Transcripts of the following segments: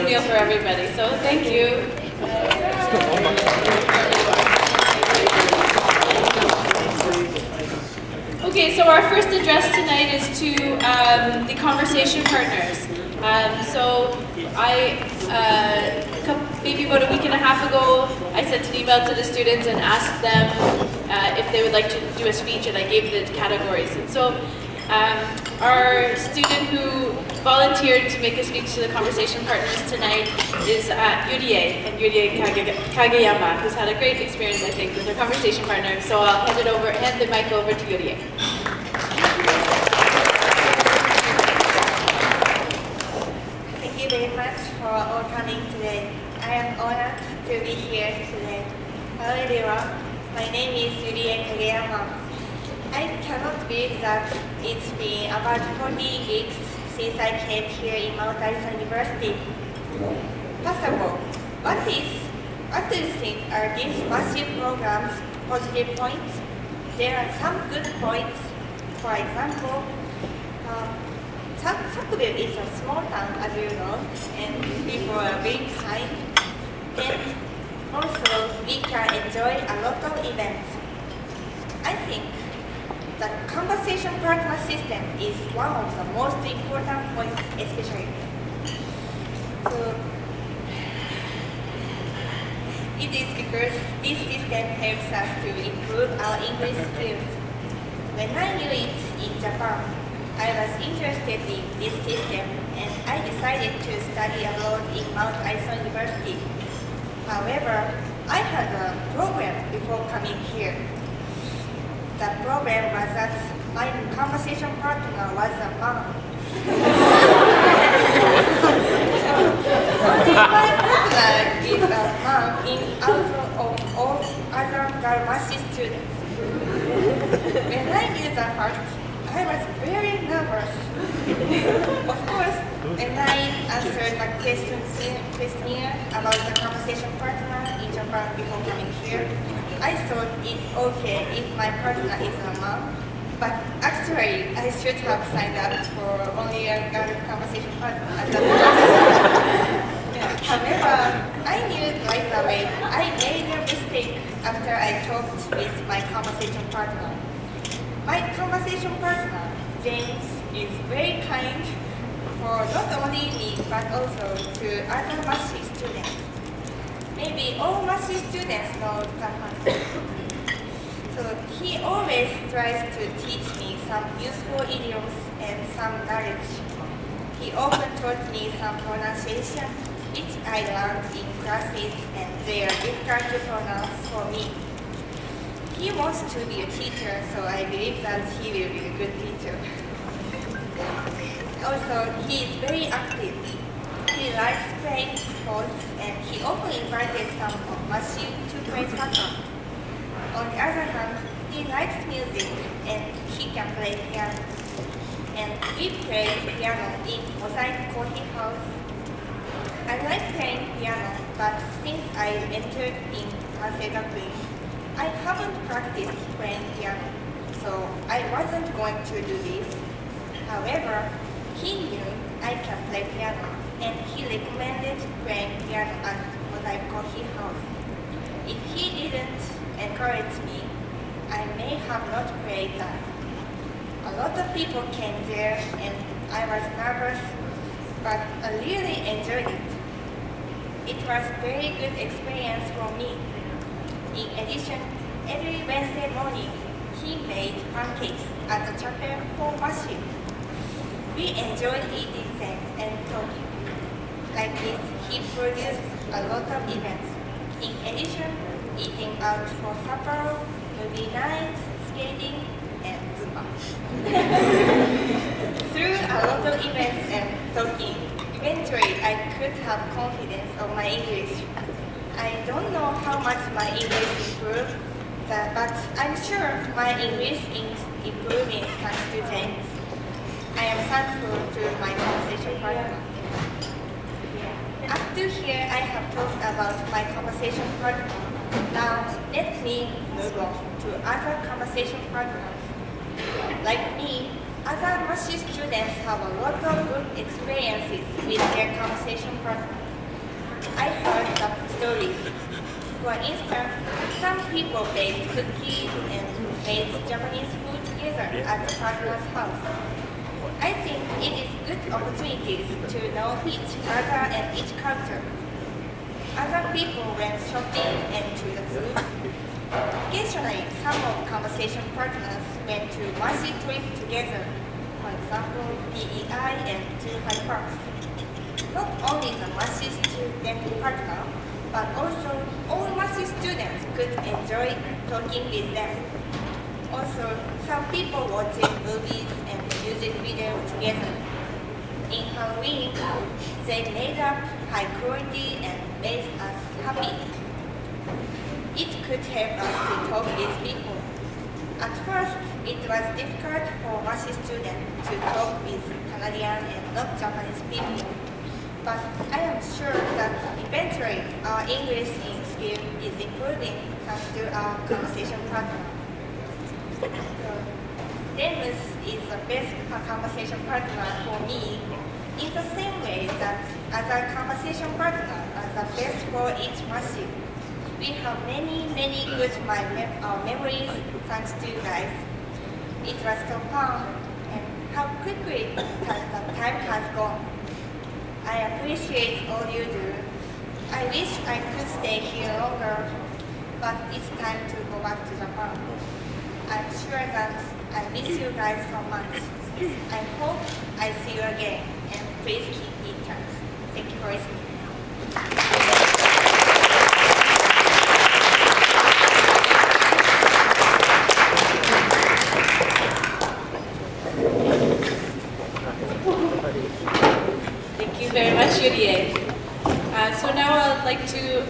meal for everybody. So thank you. Okay, so our first address tonight is to the conversation partners. Maybe about a week and a half ago, I sent an email to the students and asked them if they would like to do a speech, and I gave the categories. And so our student who volunteered to make a speech to the conversation partners tonight is Yurie Kageyama, who's had a great experience, I think, with her conversation partner. So I'll hand the mic over to Yurie. Thank you very much for all coming today. I am honored to be here today. Hello everyone, my name is Yurie Kageyama. I cannot believe that it's been about 40 weeks since I came here in Mount Allison University. First of all, what do you think are these MASSIE programs' positive points? There are some good points. For example, Sackville is a small town, as you know, and people are very kind. And also, we can enjoy a lot of events. I think the conversation partner system is one of the most important points, especially. So, it is because this system helps us to improve our English skills. When I knew it in Japan, I was interested in this system and I decided to study abroad in Mount Allison University. However, I had a problem before coming here. The problem was that my conversation partner was a man. Only my partner is a man out of all other girl MASSIE students. When I knew that fact, I was very nervous. Of course, when I answered the questionnaire about the conversation partner in Japan before coming here, I thought it's okay if my partner is a man, but actually I should have signed up for only a girl conversation partner at that time. However, I knew right away I made a mistake after I talked with my conversation partner. My conversation partner, James, is very kind for not only me but also to other MASSIE students. Maybe all MASSIE students know that one. So he always tries to teach me some useful idioms and some knowledge. He often taught me some pronunciation which I learned in classes and they are difficult to pronounce for me. He wants to be a teacher, so I believe that he will be a good teacher. Also, he is very active. He likes playing sports and he often invited some of MASSIE to play soccer. On the other hand, he likes music and he can play piano. And we play piano in Mosaic Coffee House. I like playing piano, but since I entered in Kansei Gakuin, I haven't practiced playing piano, so I wasn't going to do this. However, he knew I can play piano, and he recommended playing piano at Mosaic Coffee House. If he didn't encourage me, I may have not played that. A lot of people came there, and I was nervous, but I really enjoyed it. It was a very good experience for me. In addition, every Wednesday morning, he made pancakes at the chapel for MASSIE. We enjoyed eating them and talking. Like this, he produced a lot of events. In addition, eating out for supper, movie nights, skating, and Zumba. Through a lot of events and talking, eventually I could have confidence of my English. I don't know how much my English improved, but I'm sure my English is improving thanks to James. I am thankful to my conversation partner. Up to here, I have talked about my conversation partner. Now, let me move on to other conversation partners. Like me, other MASSIE students have a lot of good experiences with their conversation partner. I heard some stories. For instance, some people baked cookies and made Japanese food together at the partner's house. I think it is good opportunities to know each other and each culture. Other people went shopping and to the zoo. Occasionally, some of conversation partners went to MASSIE trip together, for example, PEI and Zhuhai Parks. Not only the MASSIE student partner, but also all MASSIE students could enjoy talking with them. Also, some people watching movies and music videos together. In Halloween, they made up high quality and made us happy. It could help us to talk with people. At first, it was difficult for MASSIE students to talk with Canadian and not Japanese people. But I am sure that eventually our English skill is improving thanks to our conversation partner. So, Dennis is the best conversation partner for me in the same way that other conversation partners are the best for each MASSIE. We have many good memories thanks to you guys. It was so fun and how quickly the time has gone. I appreciate all you do. I wish I could stay here longer, but it's time to go back to Japan. I'm sure that I miss you guys so much. I hope I see you again, and please keep in touch. Thank you for listening. Thank you very much, Yurie. So now I'd like to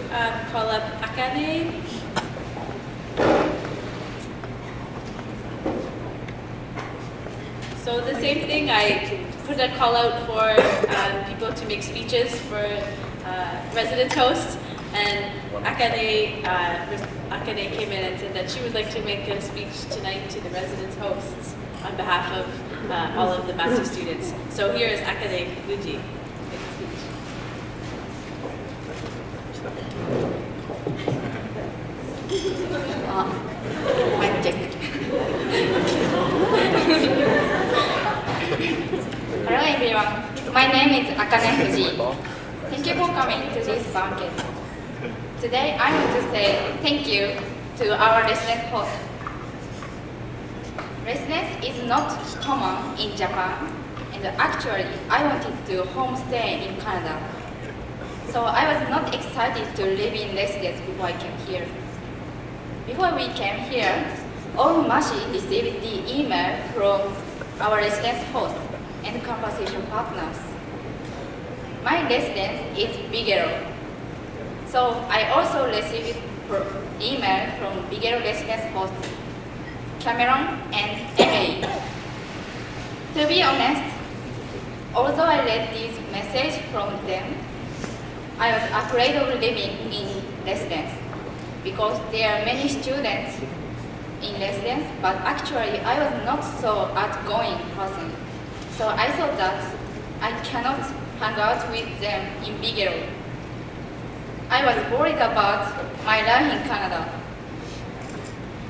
call up Akane. So the same thing, I put a call out for people to make speeches for residence hosts, and Akane came in and said that she would like to make a speech tonight to the residence hosts on behalf of all of the MASSIE students. So here is Akane Fuji. Mic check. Hello everyone, my name is Akane Fuji. Thank you for coming to this banquet. Today I want to say thank you to our residence host. Residence is not common in Japan, and actually I wanted to homestay in Canada. So I was not excited to live in residence before I came here. Before we came here, all MASSIE received the email from our residence host and conversation partners. My residence is Bigelow. So I also received email from Bigelow residence host Cameron and Emily. To be honest, although I read this message from them, I was afraid of living in residence because there are many students in residence, but actually I was not so outgoing person. So I thought that I cannot hang out with them in Bigelow. I was worried about my life in Canada.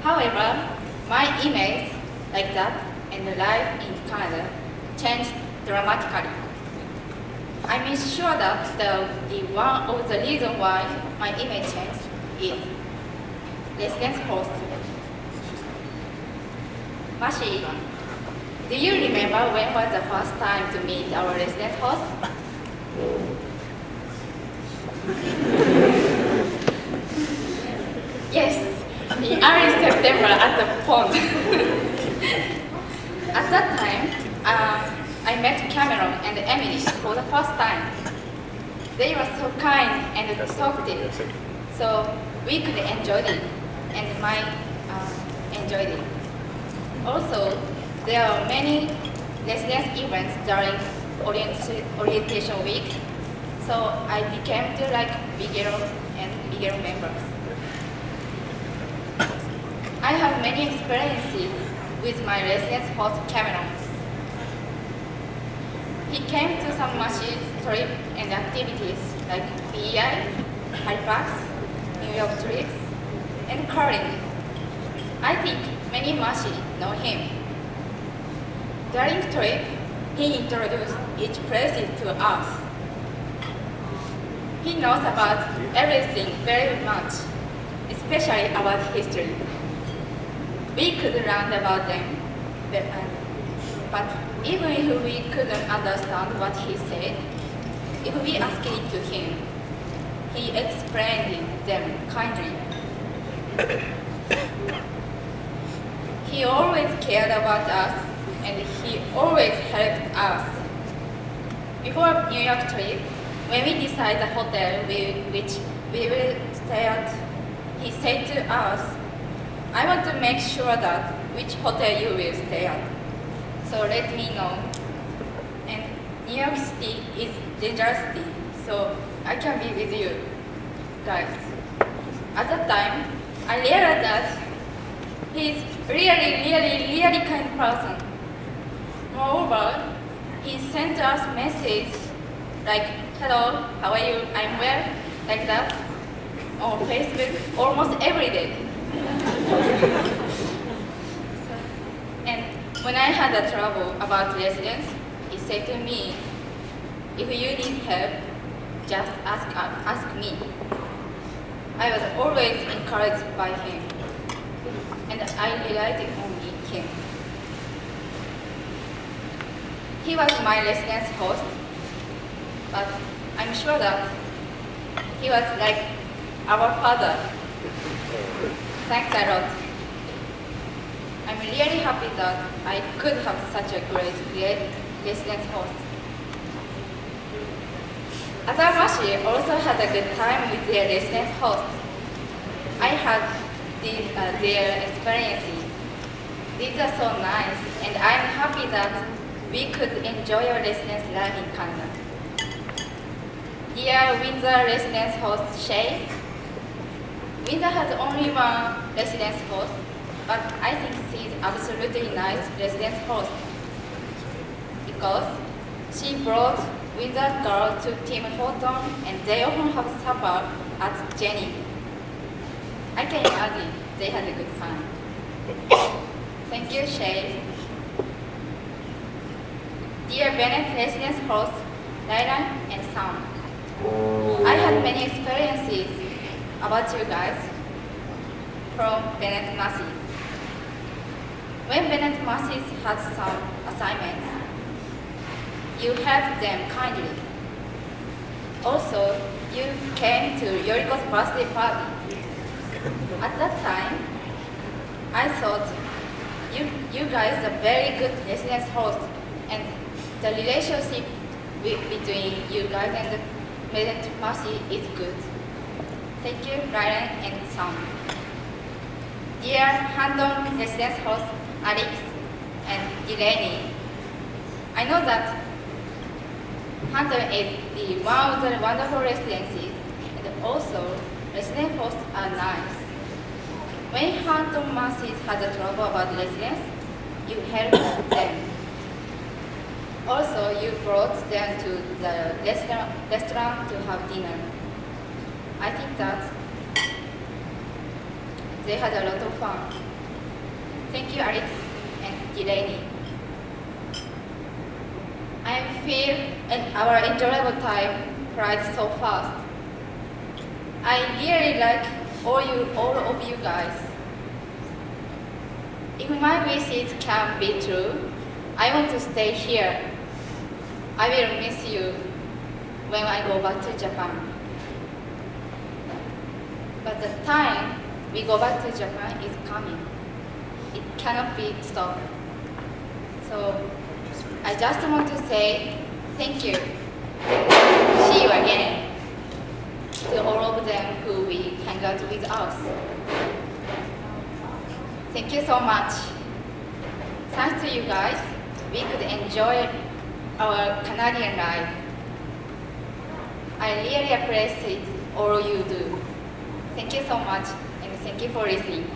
However, my image like that and the life in Canada changed dramatically. I'm sure that the one of the reasons why my image changed is residence host. MASSIE, do you remember when was the first time to meet our residence host? Yes, in early September at the pond. At that time, I met Cameron and Emily for the first time. They were so kind and talkative, so we could enjoy it, and I enjoyed it. Also, there are many residence events during orientation week, so I became to like Bigelow and Bigelow members. I have many experiences with my residence host Cameron. He came to some MASSIE trip and activities like BI, Halifax, New York trips, and curling. I think many MASSIE know him. During trip, he introduced each place to us. He knows about everything very much, especially about history. We could learn about them, but even if we couldn't understand what he said, if we asked it to him, he explained them kindly. He always cared about us, and he always helped us. Before New York trip, when we decided the hotel which we will stay at, he said to us, "I want to make sure that which hotel you will stay at. So let me know." And New York City is dangerous city, so I can be with you guys. At that time, I realized that he's really kind person. Moreover, he sent us message like, "Hello, how are you? I'm well," like that, on Facebook almost every day. And when I had a trouble about residence, he said to me, "If you need help, just ask me." I was always encouraged by him, and I relied on him. He was my residence host, but I'm sure that he was like our father. Thanks a lot. I'm really happy that I could have such a great residence host. Other MASSIE also had a good time with their residence host. I had their experiences. These are so nice, and I'm happy that we could enjoy our residence life in Canada. Dear Windsor residence host Shay, Windsor has only one residence host, but I think she's absolutely nice residence host because she brought Windsor girls to Tim Horton, and they often have supper at Jenny. I can imagine they had a good time. Thank you, Shay. Dear Bennett residence host Lyra and Sam, I had many experiences about you guys from Bennett MASSIE. When Bennett MASSIE had some assignments, you helped them kindly. Also, you came to Yoriko's birthday party. At that time, I thought you guys are very good residence hosts, and the relationship between you guys and the Bennett MASSIE is good. Thank you, Ryan and Sam. Dear Handon residence host Alex and Delaney, I know that Handon is one of the wonderful residences, and also residence hosts are nice. When Handon MASSIE had a trouble about residence, you helped them. Also, you brought them to the restaurant to have dinner. I think that they had a lot of fun. Thank you, Alex and Delaney. I feel our enjoyable time flies so fast. I really like all of you guys. If my wishes can be true, I want to stay here. I will miss you when I go back to Japan. But the time we go back to Japan is coming. It cannot be stopped. So I just want to say thank you. See you again to all of them who will hang out with us. Thank you so much. Thanks to you guys, we could enjoy our Canadian life. I really appreciate all you do. Thank you so much, and thank you for listening.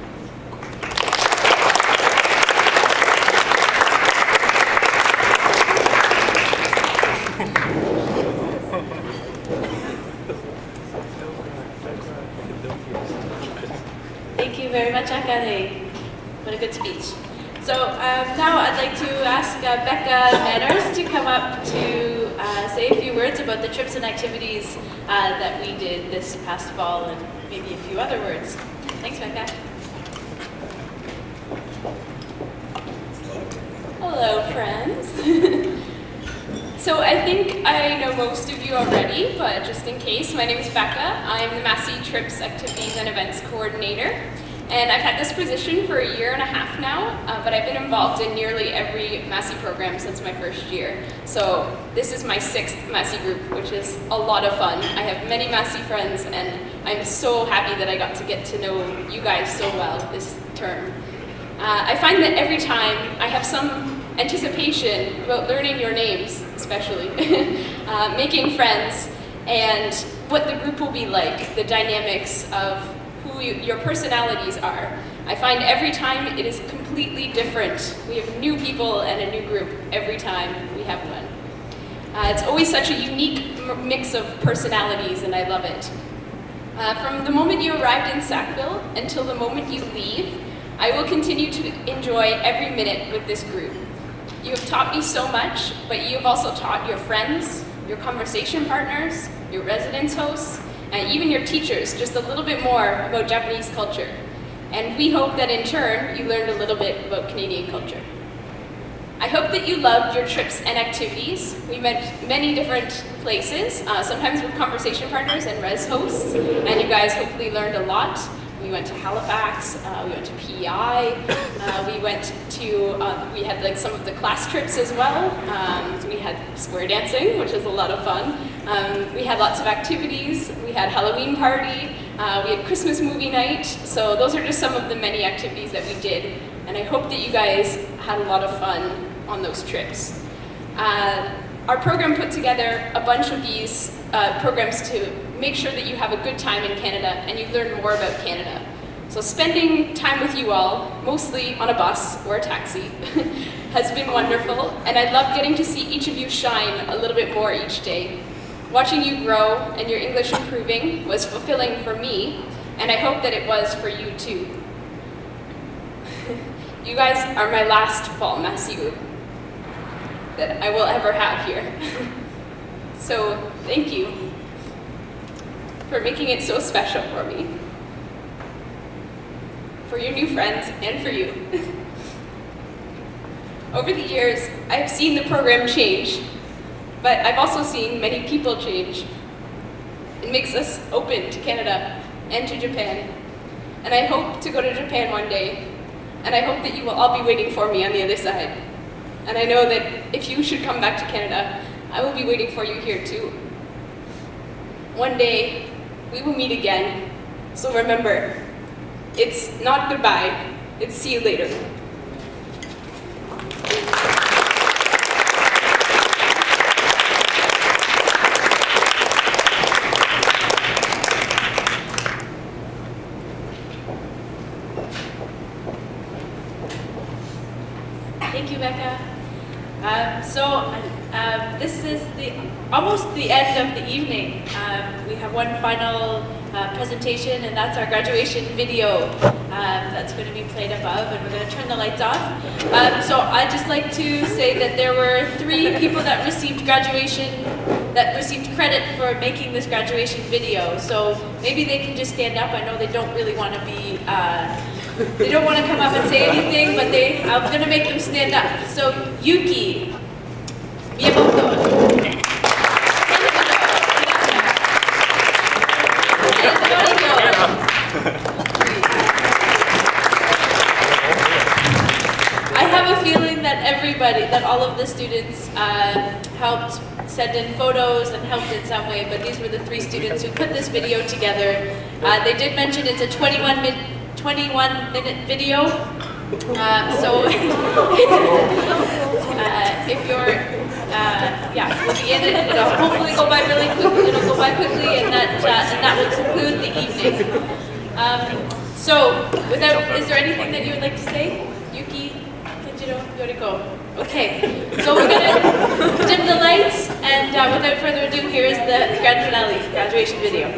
very much, Akane. What a good speech. So now I'd like to ask Becca Manners to come up to say a few words about the trips and activities that we did this past fall, and maybe a few other words. Thanks, Becca. Hello, friends. So I think I know most of you already, but just in case, my name is Becca. I'm the MASSIE Trips, Activities, and Events Coordinator. And I've had this position for a year and a half now, but I've been involved in nearly every MASSIE program since my first year. So this is my 6th MASSIE group, which is a lot of fun. I have many MASSIE friends, and I'm so happy that I got to get to know you guys so well this term. I find that every time I have some anticipation about learning your names, especially, making friends, and what the group will be like, the dynamics of who your personalities are. I find every time it is completely different. We have new people and a new group every time we have one. It's always such a unique mix of personalities, and I love it. From the moment you arrived in Sackville until the moment you leave, I will continue to enjoy every minute with this group. You have taught me so much, but you have also taught your friends, your conversation partners, your residence hosts, and even your teachers just a little bit more about Japanese culture. And we hope that in turn, you learned a little bit about Canadian culture. I hope that you loved your trips and activities. We met many different places, sometimes with conversation partners and res hosts, and you guys hopefully learned a lot. We went to Halifax, we went to PEI, we had like some of the class trips as well. We had square dancing, which was a lot of fun. We had lots of activities. We had Halloween party. We had Christmas movie night. So those are just some of the many activities that we did. And I hope that you guys had a lot of fun on those trips. Our program put together a bunch of these programs to make sure that you have a good time in Canada and you learn more about Canada. So spending time with you all, mostly on a bus or a taxi, has been wonderful, and I love getting to see each of you shine a little bit more each day. Watching you grow and your English improving was fulfilling for me, and I hope that it was for you too. You guys are my last fall MASSIE group that I will ever have here. So thank you for making it so special for me, for your new friends, and for you. Over the years, I've seen the program change, but I've also seen many people change. It makes us open to Canada and to Japan, and I hope to go to Japan one day, and I hope that you will all be waiting for me on the other side. And I know that if you should come back to Canada, I will be waiting for you here too. One day, we will meet again, so remember, it's not goodbye, it's see you later. Thank you, Becca. This is almost the end of the evening. We have one final presentation, and that's our graduation video that's going to be played above, and we're going to turn the lights off. So I'd just like to say that there were 3 people that received credit for making this graduation video. So maybe they can just stand up. I know they don't really want to be, they don't want to come up and say anything, but I'm going to make them stand up. So Yuki, Miyamoto, I have a feeling that all of the students helped send in photos and helped in some way, but these were the 3 students who put this video together. They did mention it's a 21-minute video, so if you're, we'll be in it. It'll hopefully go by really quickly. It'll go by quickly, and that will conclude the evening. Is there anything that you would like to say, Yuki, Kenjiro, Yoriko? Okay, so we're gonna dim the lights, and without further ado, here is the grand finale, graduation video.